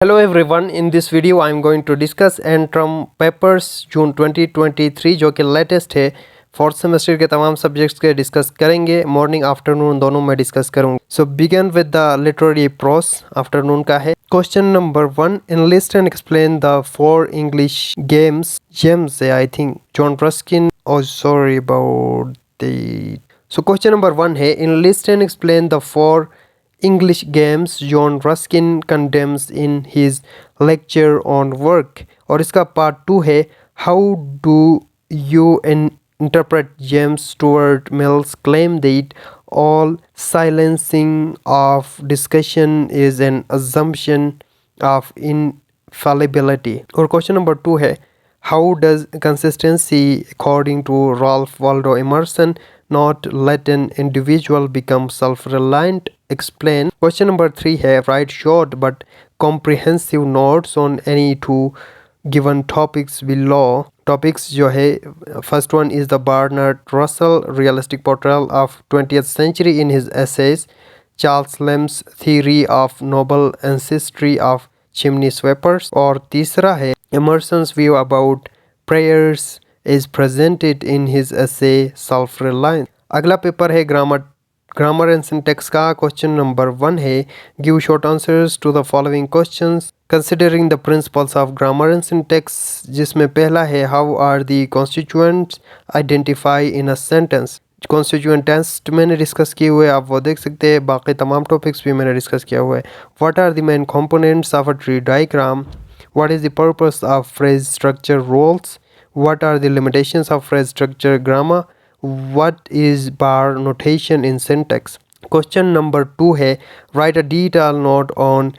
Hello everyone, in this video I am going to discuss NTRM papers June 2023 जो कि latest है fourth semester के तमाम subjects के डिस्कस करेंगे। मॉर्निंग आफ्टरनून दोनों में डिस्कस करूंगा। So begin with the literary prose. Afternoon का है question number 1। Enlist and explain the 4 English games gems है आई थिंक जॉन रस्किन और sorry about the so question number 1 है enlist and explain the 4 English games John Ruskin condemns in his lecture on work। और इसका part 2 है How do you interpret James Stuart Mill's claim that all silencing of discussion is an assumption of infallibility। और question number 2 है How does consistency according to Ralph Waldo Emerson not let an individual become self-reliant? Explain। Question number 3 है write short but comprehensive notes on any two given topics below। topics जो है first one is the Bernard Russell realistic portrayal of 20th century in his essays, Charles Lamb's theory of noble ancestry of chimney sweepers, और तीसरा है Emerson's view about prayers is presented in his essay self-reliance। अगला paper है grammar and syntax का। Question number 1 है give short answers to the following questions considering the principles of grammar and syntax, जिसमें पहला है how are the constituents identify in a sentence. Constituent test मैंने discuss किए हुए, आप वो देख सकते हैं। बाकी तमाम टॉपिक्स भी मैंने डिस्कस किया हुआ है। What are the main components of a tree diagram, what is the purpose of phrase structure rules, what are the limitations of phrase structure grammar, what is bar notation in syntax। Question number 2 है write a detailed note on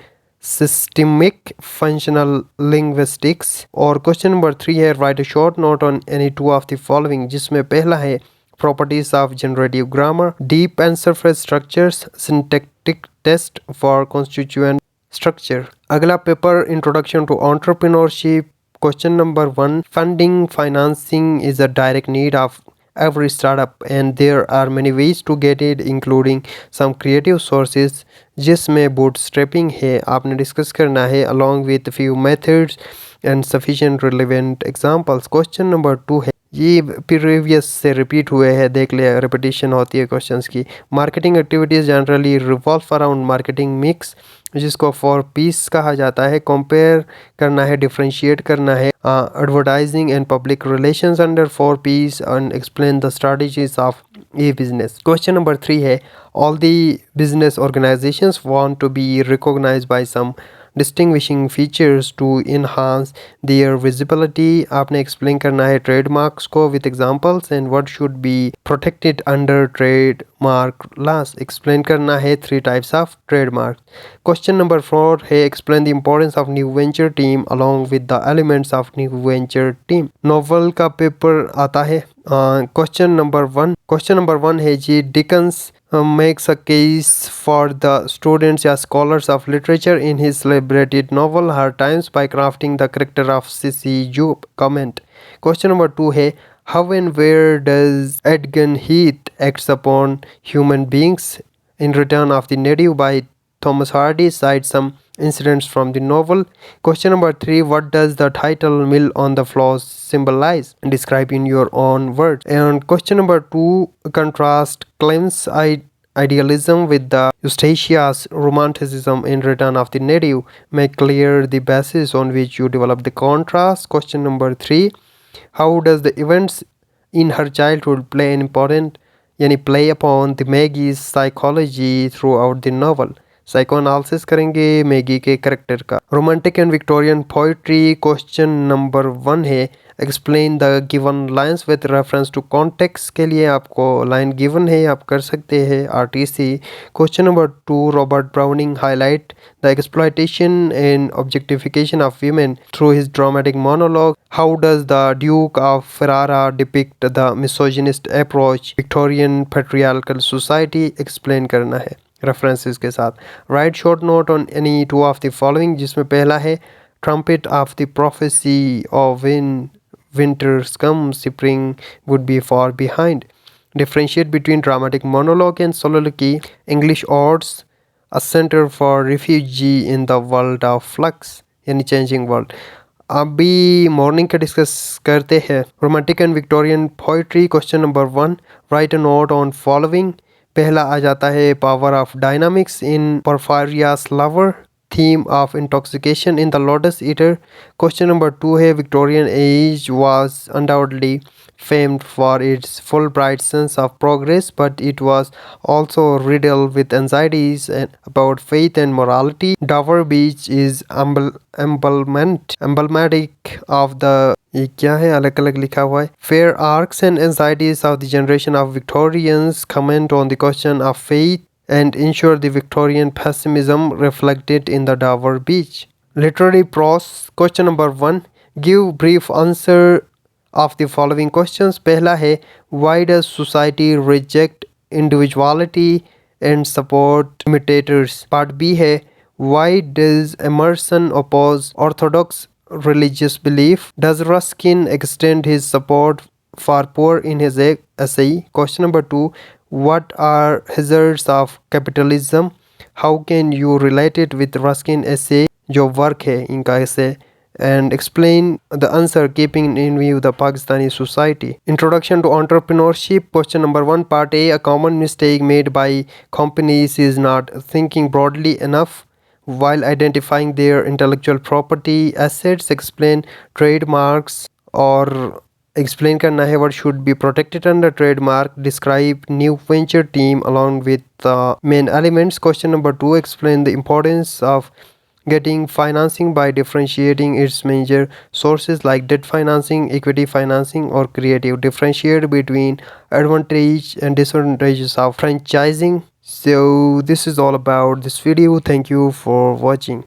systemic functional linguistics। और question number 3 है write a short note on any two of the following, जिसमें पहला है properties of generative grammar, deep answer phrase structures, syntactic test for constituent structure। अगला paper introduction to entrepreneurship। Question number 1 funding financing is a direct need of every startup and there are many ways to get it including some creative sources, जिसमें bootstrapping है आपने discuss करना है along with few methods and sufficient relevant examples। Question number 2 है ये previous से repeat हुए हैं, देख लिया रिपीटिशन होती है क्वेश्चंस की। Marketing activities generally revolve around marketing mix, जिसको 4 पीस कहा जाता है। कंपेयर करना है, डिफरेंशिएट करना है। Advertising and public relations under 4 piece and explain the strategies of a business. Question number 3 है all the business organisations want to be recognised by some distinguishing features to enhance their visibility। आपने explain करना है trademarks को with examples and what should be protected under trademark laws। Explain करना है 3 types of trademarks। Question number 4 है explain the importance of new venture team along with the elements of new venture team। Novel का paper आता है। Question number 1 है जी Dickens makes a case for the students as scholars of literature in his celebrated novel Hard Times by crafting the character of Sissy Jupe। Comment। Question number 2 है how and where does Edgar Heath acts upon human beings in Return of the Native by Thomas Hardy cite some incidents from the novel। Question number 3 what does the title Mill on the Floor symbolize? Describe in your own words। And question number 2 contrast Clem's idealism with the Eustatia's romanticism in Return of the Native। Make clear the basis on which you develop the contrast। Question number 3 how does the events in her childhood play an important play upon the Maggie's psychology throughout the novel। Psychoanalysis करेंगे Maggie के character का। Romantic and Victorian poetry. Question number 1 है explain the given lines with reference to context. के लिए आपको line given है, आप कर सकते हैं RTC. Question number 2 Robert Browning highlight the exploitation and objectification of women through his dramatic monologue. How does the Duke of Ferrara depict the misogynist approach Victorian patriarchal society. Explain करना है references के साथ। Write short note on any two of the following, जिसमें पहला है trumpet of the prophecy of winters come spring would be for behind. Differentiate between dramatic monologue and सोलोलोकी। English odds a center for refugee in the world of flux यानी changing world। अभी morning का discuss करते हैं। Romantic and Victorian poetry question number 1, write a note on following. पहला आ जाता है power of dynamics in Porphyria's lover, theme of intoxication in the lotus eater. Question number 2 है Victorian age was undoubtedly famed for its full-bright sense of progress, but it was also riddled with anxieties about faith and morality. Dover Beach is emblematic of the ये क्या है अलग अलग लिखा हुआ है fear arcs and anxieties of the generation of Victorians, comment on the question of faith and ensure the Victorian pessimism reflected in the Dover Beach. Literary prose question number 1, give brief answer of the following questions। पहला है why does society reject individuality and support imitators। Part B है why does Emerson oppose orthodox religious belief। does Ruskin extend his support for poor in his essay। question number 2, what are hazards of capitalism, how can you relate it with Ruskin essay जो work है इनका essay, and explain the answer keeping in view the Pakistani society। Introduction to entrepreneurship question number 1, part A, a common mistake made by companies is not thinking broadly enough while identifying their intellectual property assets। explain trademarks और explain करना है what should be protected under trademark। describe new venture team along with the main elements। question number 2, explain the importance of getting financing by differentiating its major sources like debt financing, equity financing or creative। differentiate between advantage and disadvantages of franchising। So this is all about this video. Thank you for watching.